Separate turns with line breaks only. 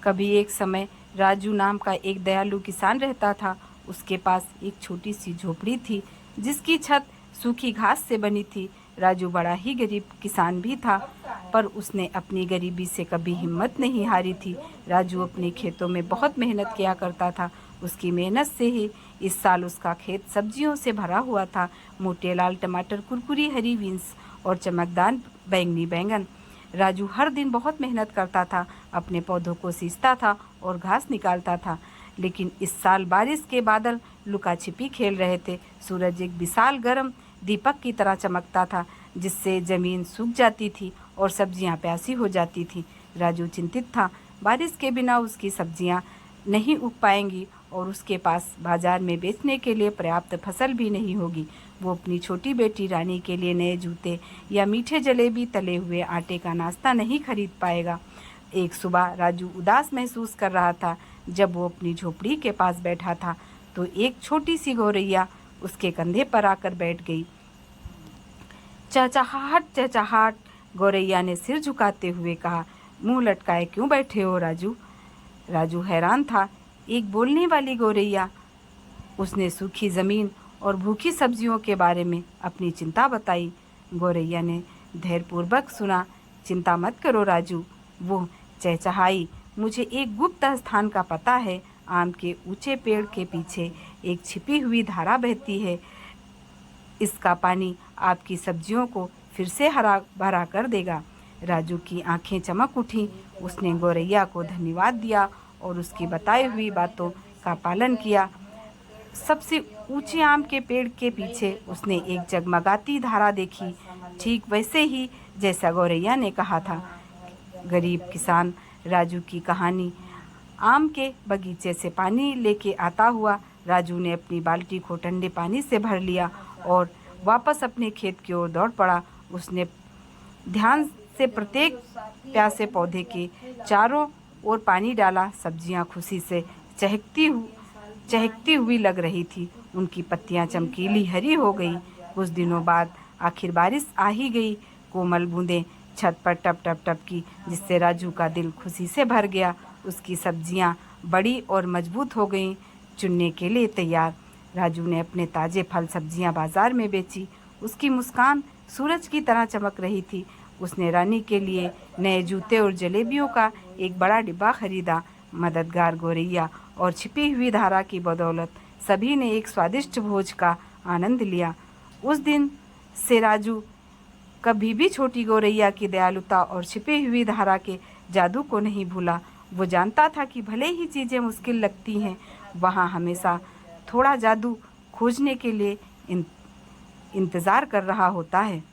कभी एक समय राजू नाम का एक दयालु किसान रहता था। उसके पास एक छोटी सी झोपड़ी थी जिसकी छत सूखी घास से बनी थी। राजू बड़ा ही गरीब किसान भी था, पर उसने अपनी गरीबी से कभी हिम्मत नहीं हारी थी। राजू अपने खेतों में बहुत मेहनत किया करता था। उसकी मेहनत से ही इस साल उसका खेत सब्जियों से भरा हुआ था। मोटे लाल टमाटर, कुरकुरी हरी बीन्स और चमकदार बैंगनी बैंगन। राजू हर दिन बहुत मेहनत करता था, अपने पौधों को सींचता था और घास निकालता था। लेकिन इस साल बारिश के बादल लुका छिपी खेल रहे थे। सूरज एक विशाल गर्म दीपक की तरह चमकता था, जिससे जमीन सूख जाती थी और सब्जियां प्यासी हो जाती थी। राजू चिंतित था, बारिश के बिना उसकी सब्जियां नहीं उग पाएंगी और उसके पास बाजार में बेचने के लिए पर्याप्त फसल भी नहीं होगी। वो अपनी छोटी बेटी रानी के लिए नए जूते या मीठे जलेबी, तले हुए आटे का नाश्ता नहीं खरीद पाएगा। एक सुबह राजू उदास महसूस कर रहा था। जब वो अपनी झोपड़ी के पास बैठा था तो एक छोटी सी गौरैया उसके कंधे पर आकर बैठ गई। चहचहाहट चहचहाहट, गौरैया ने सिर झुकाते हुए कहा। मुंह लटकाए क्यों बैठे हो राजू? राजू हैरान था। एक बोलने वाली गौरैया। उसने सूखी जमीन और भूखी सब्जियों के बारे में अपनी चिंता बताई। गौरैया ने धैर्यपूर्वक सुना। चिंता मत करो राजू, वो चहचहाई, मुझे एक गुप्त स्थान का पता है। आम के ऊंचे पेड़ के पीछे एक छिपी हुई धारा बहती है। इसका पानी आपकी सब्जियों को फिर से हरा भरा कर देगा। राजू की आंखें चमक उठीं। उसने गौरैया को धन्यवाद दिया और उसकी बताई हुई बातों का पालन किया। सबसे ऊंचे आम के पेड़ के पीछे उसने एक जगमगाती धारा देखी, ठीक वैसे ही जैसा गौरैया ने कहा था। गरीब किसान राजू की कहानी। आम के बगीचे से पानी लेके आता हुआ राजू ने अपनी बाल्टी को ठंडे पानी से भर लिया और वापस अपने खेत की ओर दौड़ पड़ा। उसने ध्यान से प्रत्येक प्यासे पौधे के चारों ओर पानी डाला। सब्जियां खुशी से चहकती हुई लग रही थी। उनकी पत्तियां चमकीली हरी हो गई। कुछ दिनों बाद आखिर बारिश आ ही गई। कोमल बूंदें छत पर टप टप टप की, जिससे राजू का दिल खुशी से भर गया। उसकी सब्जियां बड़ी और मजबूत हो गईं, चुनने के लिए तैयार। राजू ने अपने ताजे फल सब्जियां बाजार में बेची। उसकी मुस्कान सूरज की तरह चमक रही थी। उसने रानी के लिए नए जूते और जलेबियों का एक बड़ा डिब्बा खरीदा। मददगार गौरैया और छिपी हुई धारा की बदौलत सभी ने एक स्वादिष्ट भोज का आनंद लिया। उस दिन से राजू कभी भी छोटी गौरैया की दयालुता और छिपी हुई धारा के जादू को नहीं भूला। वो जानता था कि भले ही चीज़ें मुश्किल लगती हैं, वहाँ हमेशा थोड़ा जादू खोजने के लिए इंतज़ार कर रहा होता है।